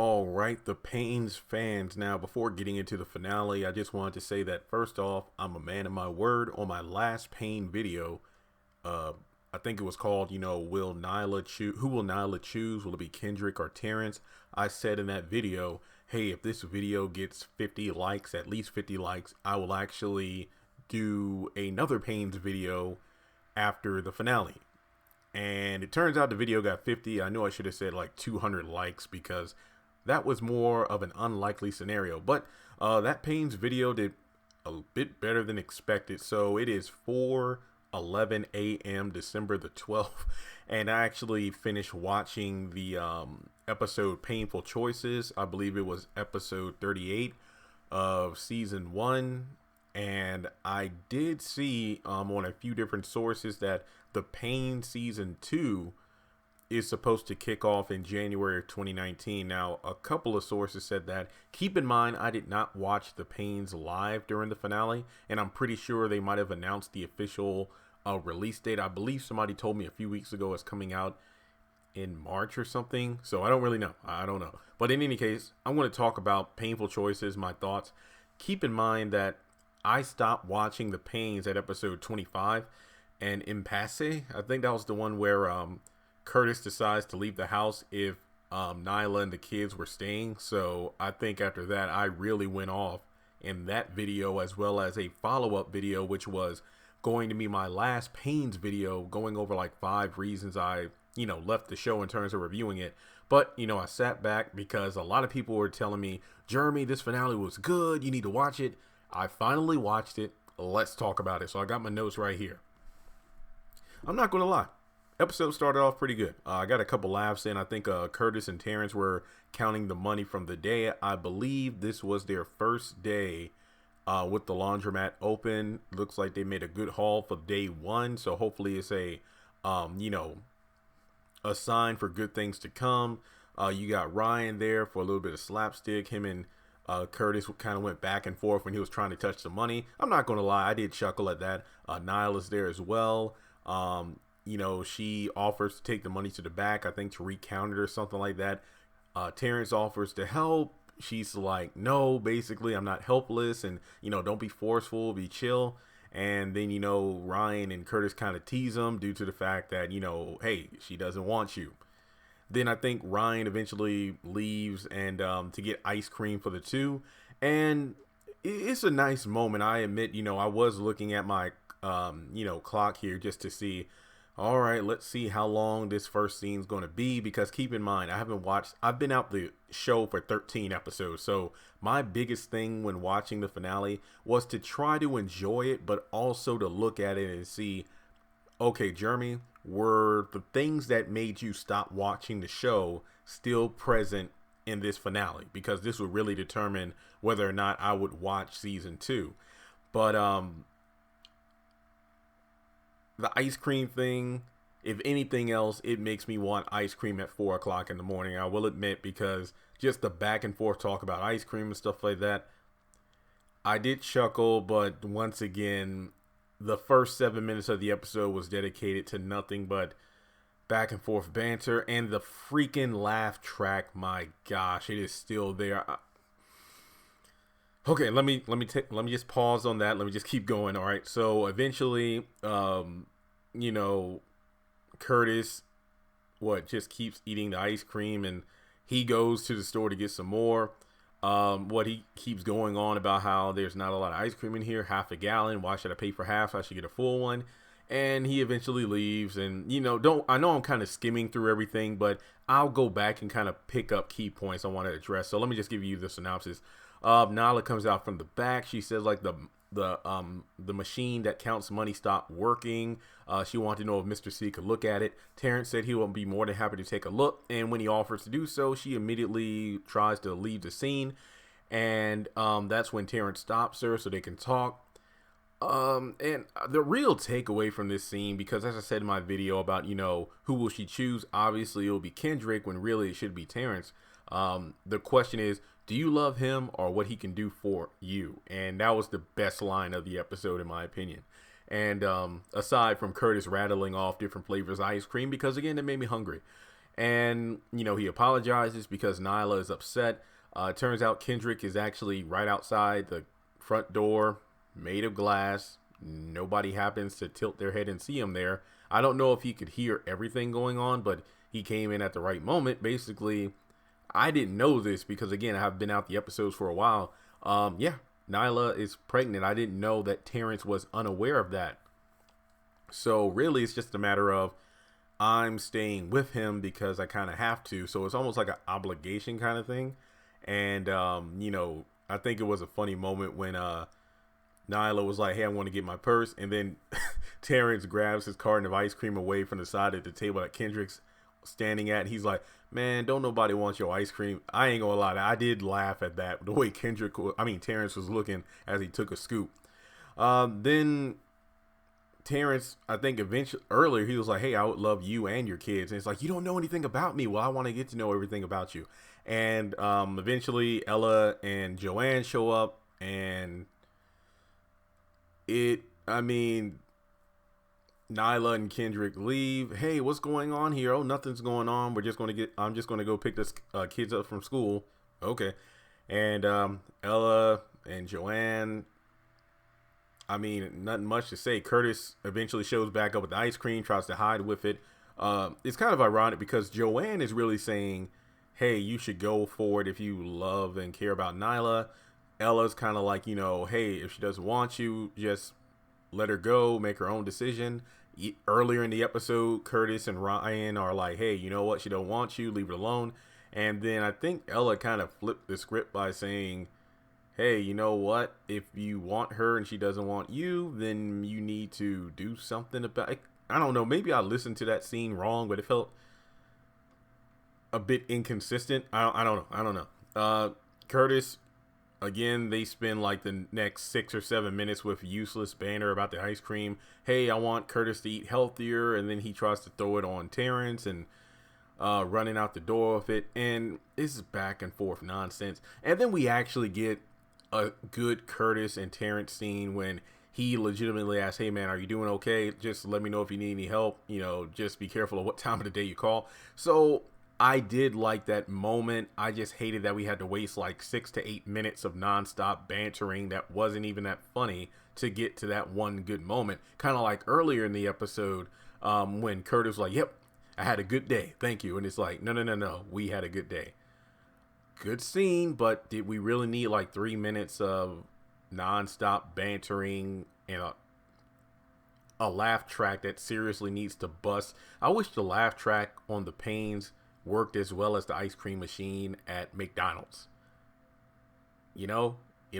All right, the Paynes fans. Now, before getting into the finale, I just wanted to say that first off, I'm a man of my word. On my last Payne video, uh, I think it was called, will Nyla choose? Who will Nyla choose? Will it be Kendrick or Terrence? I said in that video, hey, if this video gets 50 likes, at least 50 likes, I will actually do another Paynes video after the finale. And it turns out the video got 50. I know I should have said like 200 likes because that was more of an unlikely scenario. But that Payne's video did a bit better than expected. So it is 4:11 a.m. December the 12th. And I actually finished watching the episode Painful Choices. I believe it was episode 38 of season 1. And I did see on a few different sources that the Payne season 2 is supposed to kick off in January of 2019. Now, a couple of sources said that. Keep in mind, I did not watch the Paynes live during the finale, and I'm pretty sure they might have announced the official release date. I believe somebody told me a few weeks ago it's coming out in March or something. So I don't really know. I don't know. But in any case, I'm going to talk about Painful Choices, my thoughts. Keep in mind that I stopped watching the Paynes at episode 25, and Impasse, I think that was the one where Curtis decides to leave the house if Nyla and the kids were staying. So I think after that, I really went off in that video, as well as a follow-up video, which was going to be my last Paynes video, going over like 5 reasons I, left the show in terms of reviewing it. But, I sat back because a lot of people were telling me, Jeremy, this finale was good. You need to watch it. I finally watched it. Let's talk about it. So I got my notes right here. I'm not going to lie. Episode started off pretty good. I got a couple laughs in. I think Curtis and Terrence were counting the money from the day. I believe this was their first day with the laundromat open. Looks like they made a good haul for day 1. So hopefully it's a sign for good things to come. You got Ryan there for a little bit of slapstick. Him and Curtis kind of went back and forth when he was trying to touch the money. I'm not going to lie. I did chuckle at that. Nyla's there as well. She offers to take the money to the back, I think to recount it or something like that. Terrence offers to help. She's like, no, basically, I'm not helpless. And, don't be forceful, be chill. And then, Ryan and Curtis kind of tease him due to the fact that, hey, she doesn't want you. Then I think Ryan eventually leaves and to get ice cream for the two. And it's a nice moment. I admit, I was looking at my, clock here just to see, all right, let's see how long this first scene is going to be. Because keep in mind, I've been out the show for 13 episodes. So my biggest thing when watching the finale was to try to enjoy it, but also to look at it and see, okay, Jeremy, were the things that made you stop watching the show still present in this finale? Because this would really determine whether or not I would watch season 2. But the ice cream thing, if anything else, it makes me want ice cream at 4 o'clock in the morning. I will admit, because just the back and forth talk about ice cream and stuff like that, I did chuckle. But once again, the first 7 minutes of the episode was dedicated to nothing but back and forth banter, and the freaking laugh track. My gosh, it is still there. Okay, let me just pause on that. Let me just keep going. All right. So eventually, Curtis, just keeps eating the ice cream, and he goes to the store to get some more. He keeps going on about how there's not a lot of ice cream in here, half a gallon. Why should I pay for half? I should get a full one. And he eventually leaves. And, I know I'm kind of skimming through everything, but I'll go back and kind of pick up key points I want to address. So let me just give you the synopsis. Nala comes out from the back. She says like the machine that counts money stopped working. She wanted to know if Mr. C could look at it. Terrence said he will be more than happy to take a look, and when he offers to do so, she immediately tries to leave the scene. And that's when Terrence stops her so they can talk. And the real takeaway from this scene, because as I said in my video about, who will she choose? Obviously, it'll be Kendrick when really it should be Terrence. The question is, do you love him or what he can do for you? And that was the best line of the episode, in my opinion. And aside from Curtis rattling off different flavors of ice cream, because again, it made me hungry. And, he apologizes because Nyla is upset. It turns out Kendrick is actually right outside the front door, made of glass. Nobody happens to tilt their head and see him there. I don't know if he could hear everything going on, but he came in at the right moment. Basically, I didn't know this because, again, I have been out the episodes for a while. Yeah, Nyla is pregnant. I didn't know that Terrence was unaware of that. So really, it's just a matter of I'm staying with him because I kind of have to. So it's almost like an obligation kind of thing. And, I think it was a funny moment when Nyla was like, hey, I want to get my purse. And then Terrence grabs his carton of ice cream away from the side of the table that Kendrick's standing at. He's like, man, don't nobody want your ice cream. I ain't gonna lie, I did laugh at that. The way Terrence was looking as he took a scoop. Then Terrence, I think earlier, he was like, hey, I would love you and your kids. And it's like, you don't know anything about me. Well, I want to get to know everything about you. And eventually Ella and Joanne show up, and Nyla and Kendrick leave. Hey, what's going on here? Oh, nothing's going on. I'm just gonna go pick this kids up from school. Okay. And Ella and Joanne, nothing much to say. Curtis eventually shows back up with the ice cream, tries to hide with it. It's kind of ironic because Joanne is really saying, hey, you should go for it if you love and care about Nyla. Ella's kind of like, hey, if she doesn't want you, just let her go, make her own decision. Earlier in the episode, Curtis and Ryan are like, hey, you know what? She don't want you, leave it alone. And then I think Ella kind of flipped the script by saying, hey, you know what? If you want her and she doesn't want you, then you need to do something about it. I don't know. Maybe I listened to that scene wrong, but it felt a bit inconsistent. I don't know. Curtis, again, they spend like the next 6 or 7 minutes with useless banter about the ice cream. Hey, I want Curtis to eat healthier. And then he tries to throw it on Terrence and running out the door with it. And this is back and forth nonsense. And then we actually get a good Curtis and Terrence scene when he legitimately asks, hey man, are you doing okay? Just let me know if you need any help. Just be careful of what time of the day you call. So I did like that moment. I just hated that we had to waste like 6 to 8 minutes of nonstop bantering that wasn't even that funny to get to that one good moment. Kind of like earlier in the episode when Curtis was like, yep, I had a good day. Thank you. And it's like, no. We had a good day. Good scene, but did we really need like 3 minutes of nonstop bantering and a laugh track that seriously needs to bust? I wish the laugh track on the Paynes worked as well as the ice cream machine at McDonald's. It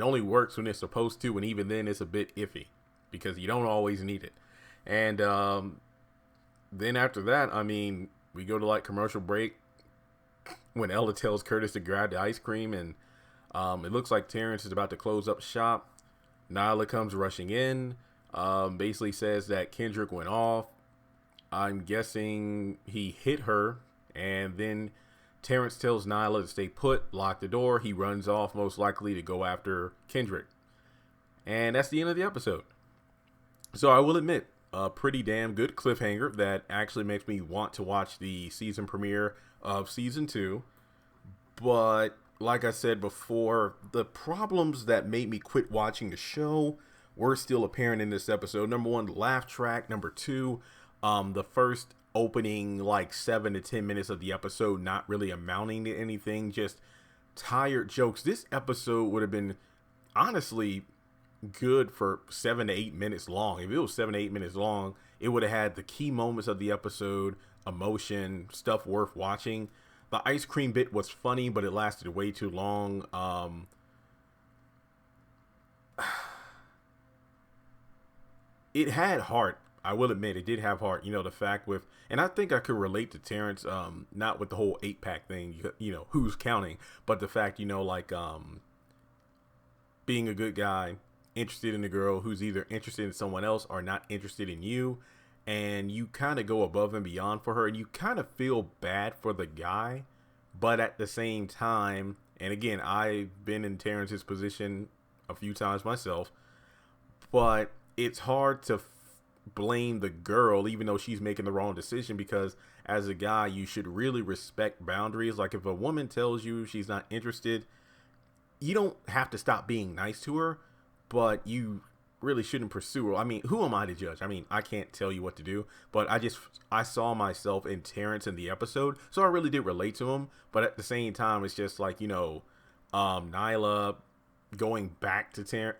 only works when it's supposed to, and even then it's a bit iffy because you don't always need it. And then after that, we go to like commercial break when Ella tells Curtis to grab the ice cream, and it looks like Terrence is about to close up shop. Nyla comes rushing in, basically says that Kendrick went off. I'm guessing he hit her. And then Terrence tells Nyla to stay put, lock the door. He runs off, most likely to go after Kendrick. And that's the end of the episode. So I will admit, a pretty damn good cliffhanger that actually makes me want to watch the season premiere of season 2. But like I said before, the problems that made me quit watching the show were still apparent in this episode. Number 1, the laugh track. Number 2, the first opening like 7 to 10 minutes of the episode not really amounting to anything, just tired jokes. This episode would have been honestly good for 7 to 8 minutes long. If it was 7 to 8 minutes long, it would have had the key moments of the episode, emotion, stuff worth watching. The ice cream bit was funny, but it lasted way too long. It had heart. I will admit it did have heart. The fact with, and I think I could relate to Terrence, not with the whole 8-pack thing, who's counting, but the fact, being a good guy, interested in a girl who's either interested in someone else or not interested in you, and you kind of go above and beyond for her, and you kind of feel bad for the guy, but at the same time, and again, I've been in Terrence's position a few times myself, but it's hard to blame the girl, even though she's making the wrong decision, because as a guy, you should really respect boundaries. Like if a woman tells you she's not interested, you don't have to stop being nice to her, but you really shouldn't pursue her. I mean, who am I to judge? I mean, I can't tell you what to do, but I saw myself in Terrence in the episode, so I really did relate to him. But at the same time, it's just like, Nyla going back to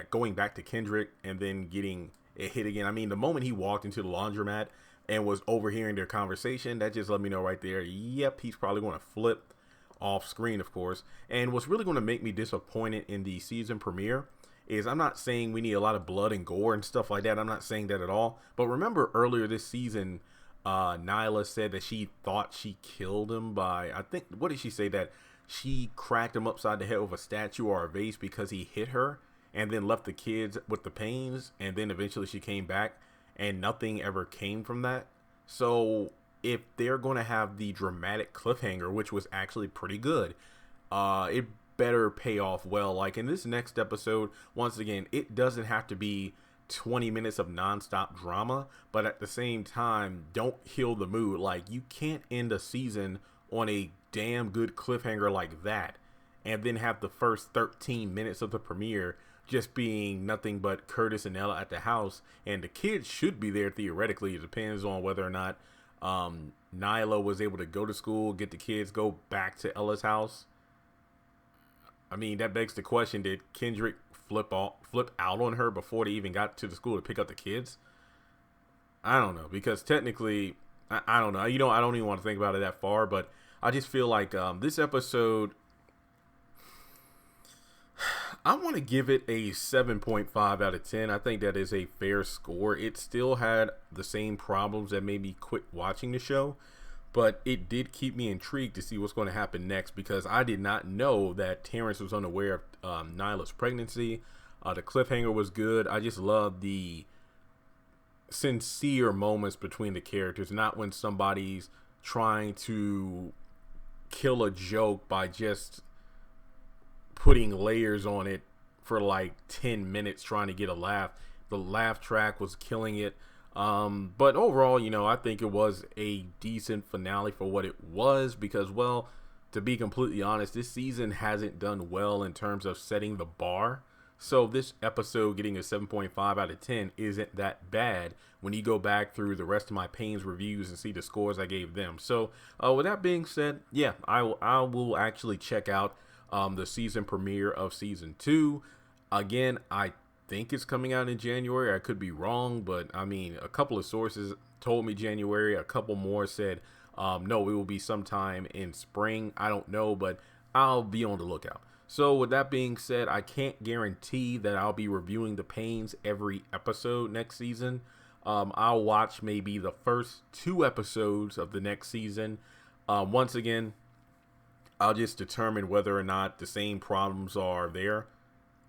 going back to Kendrick and then getting it hit again. I mean, the moment he walked into the laundromat and was overhearing their conversation, that just let me know right there, yep, he's probably going to flip off screen, of course. And what's really going to make me disappointed in the season premiere is, I'm not saying we need a lot of blood and gore and stuff like that. I'm not saying that at all. But remember earlier this season, Nyla said that she thought she killed him by, I think, what did she say? That she cracked him upside the head with a statue or a vase because he hit her, and then left the kids with the Paynes, and then eventually she came back and nothing ever came from that. So if they're going to have the dramatic cliffhanger, which was actually pretty good, it better pay off well. Like in this next episode, once again, it doesn't have to be 20 minutes of nonstop drama, but at the same time, don't kill the mood. Like, you can't end a season on a damn good cliffhanger like that and then have the first 13 minutes of the premiere just being nothing but Curtis and Ella at the house, and the kids should be there theoretically. It depends on whether or not Nyla was able to go to school, get the kids, go back to Ella's house. I mean, that begs the question, did Kendrick flip out on her before they even got to the school to pick up the kids? I don't know, because technically, I don't know. I don't even want to think about it that far, but I just feel like this episode, I want to give it a 7.5 out of 10. I think that is a fair score. It still had the same problems that made me quit watching the show, but it did keep me intrigued to see what's going to happen next, because I did not know that Terrence was unaware of Nyla's pregnancy. The cliffhanger was good. I just love the sincere moments between the characters, not when somebody's trying to kill a joke by just putting layers on it for like 10 minutes trying to get a laugh. The laugh track was killing it. But overall, I think it was a decent finale for what it was, because, well, to be completely honest, this season hasn't done well in terms of setting the bar. So this episode getting a 7.5 out of 10 isn't that bad when you go back through the rest of my Paynes reviews and see the scores I gave them. So with that being said, yeah, I will actually check out the season premiere of season 2. Again, I think it's coming out in January. I could be wrong, but I mean, a couple of sources told me January. A couple more said no, it will be sometime in spring. I don't know, but I'll be on the lookout. So with that being said, I can't guarantee that I'll be reviewing the Paynes every episode next season. I'll watch maybe the first 2 episodes of the next season. Once again, I'll just determine whether or not the same problems are there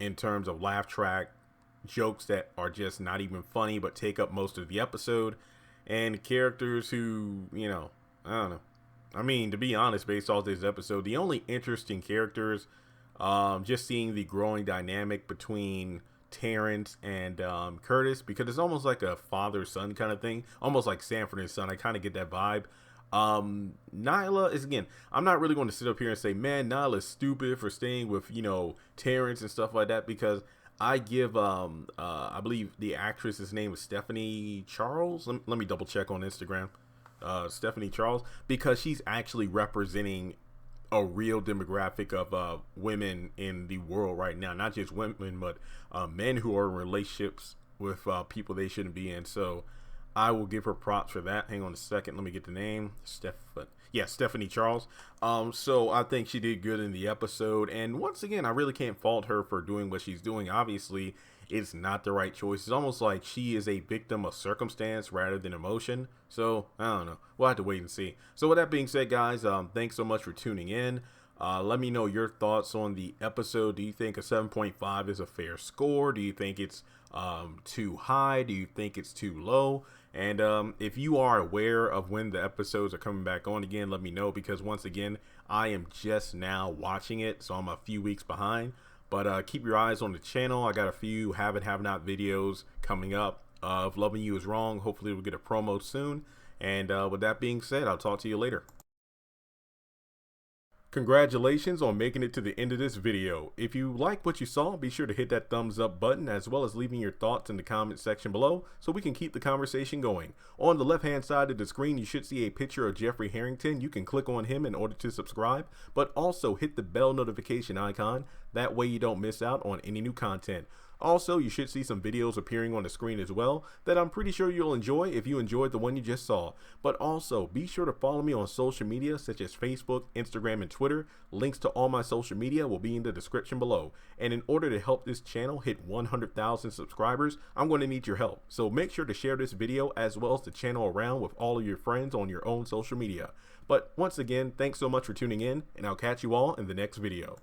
in terms of laugh track, jokes that are just not even funny but take up most of the episode, and characters who, I don't know. I mean, to be honest, based off this episode, the only interesting characters, just seeing the growing dynamic between Terrence and Curtis, because it's almost like a father-son kind of thing, almost like Sanford and Son. I kind of get that vibe. Nyla is, again, I'm not really going to sit up here and say, man, Nyla's stupid for staying with, Terrence and stuff like that, because I give, I believe the actress's name is Stephanie Charles. Let me double check on Instagram. Stephanie Charles, because she's actually representing a real demographic of women in the world right now, not just women, but men who are in relationships with people they shouldn't be in. So I will give her props for that. Hang on a second, let me get the name. Stephanie Charles. So I think she did good in the episode, and once again, I really can't fault her for doing what she's doing. Obviously, it's not the right choice. It's almost like she is a victim of circumstance rather than emotion. So I don't know. We'll have to wait and see. So with that being said, guys, thanks so much for tuning in. Let me know your thoughts on the episode. Do you think a 7.5 is a fair score? Do you think it's too high? Do you think it's too low? And if you are aware of when the episodes are coming back on again, let me know, because once again, I am just now watching it, so I'm a few weeks behind. But keep your eyes on the channel. I got a few have not videos coming up. If loving you is wrong, hopefully we'll get a promo soon. And with that being said, I'll talk to you later. Congratulations on making it to the end of this video. If you like what you saw, be sure to hit that thumbs up button as well as leaving your thoughts in the comment section below so we can keep the conversation going. On the left hand side of the screen, you should see a picture of Jeffrey Harrington. You can click on him in order to subscribe, but also hit the bell notification icon. That way you don't miss out on any new content. Also, you should see some videos appearing on the screen as well that I'm pretty sure you'll enjoy if you enjoyed the one you just saw. But also, be sure to follow me on social media such as Facebook, Instagram, and Twitter. Links to all my social media will be in the description below. And in order to help this channel hit 100,000 subscribers, I'm going to need your help. So make sure to share this video as well as the channel around with all of your friends on your own social media. But once again, thanks so much for tuning in, and I'll catch you all in the next video.